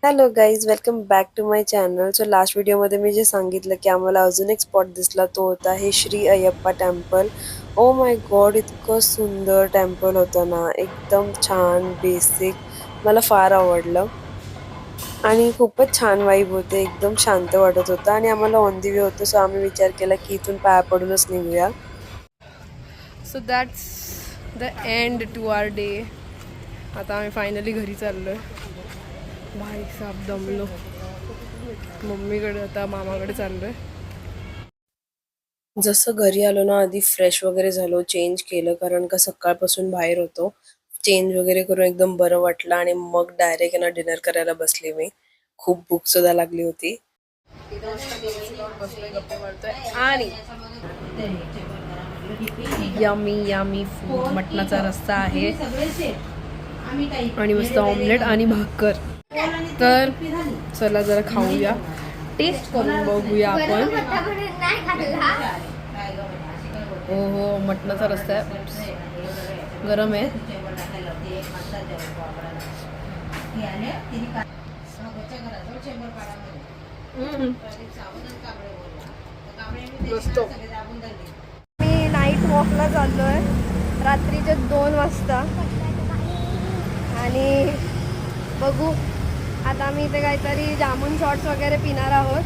Hello guys, welcome back to my channel. So last व्हिडिओमध्ये मी जे सांगितलं की आम्हाला अजून एक स्पॉट दिसला तो होता हे Shri Ayyappa temple. Oh my God, इतकं सुंदर टेम्पल होतं ना, एकदम छान बेसिक. मला फार आवडलं आणि खूपच छान वाईब होते, एकदम शांत वाटत होतं आणि आम्हाला ऑन दी वे होतं. सो आम्ही विचार केला की इथून पाया पडूनच निघूया. So that's the end to our day. आता आम्ही फायनली घरी चाललोय. भाई साहब दमलो. मम्मीकडे आता मामाकडे चाललोय. जसं घरी आलो ना, आधी फ्रेश वगैरे झालो, चेंज केलं कारण का सकाळपासून बाहेर होतो. चेंज वगैरे करून एकदम बरं वाटलं आणि मग डायरेक्ट ना डिनर करायला बसले मी. खूप भूक सुद्धा लागली होती. आणि यमी यमी फूड, मटणाचा रस्सा आहे आणि मस्त ऑमलेट आणि भाकर. तर चला जरा खाऊया, टेस्ट करून बघूया आपण. हो हो, मटणाचा रस्सा आहे, गरम आहे. मी नाईट वॉकला चाललोय रात्रीचे 2 वाजता आणि बघू आता आम्ही इथे काहीतरी जामून शॉट्स वगैरे पिणार आहोत.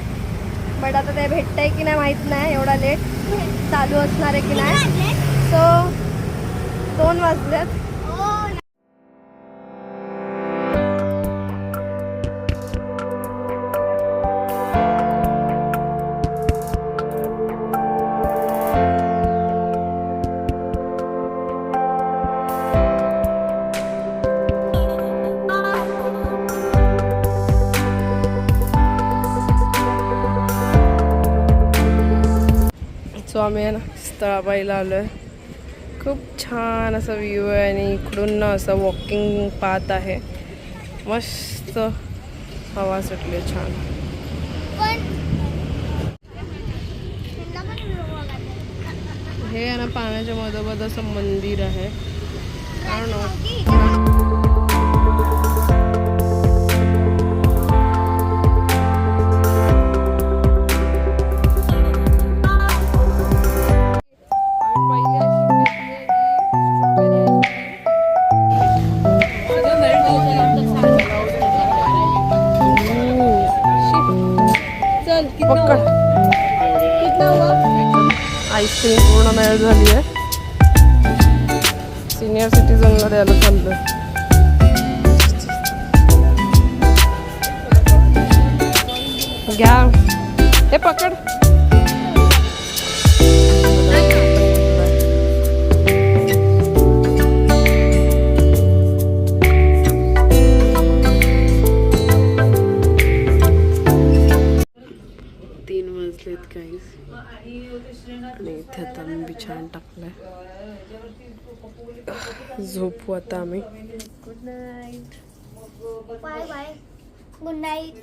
बट आता ते भेटतंय की नाही माहीत नाही, एवढा लेट चालू असणार आहे की नाही. सो 2 वाजलेत. सो आम्ही आहे ना स्थळाबाईला आलो आहे. खूप छान असा व्ह्यू आहे आणि इकडून ना असं वॉकिंग पाथ आहे. मस्त हवा सुटली छान. हे आहे ना पाण्याच्या मधोमध असं मंदिर आहे. आईस्क्रीम पूर्ण नाही झाली आहे. सिनियर सिटीजनला द्यायला चाललोय. घ्या, हे पकड. आणि इथे आता मी बिछाण टाकलाय. झोपू आता आम्ही. Good night. Bye bye. Good night.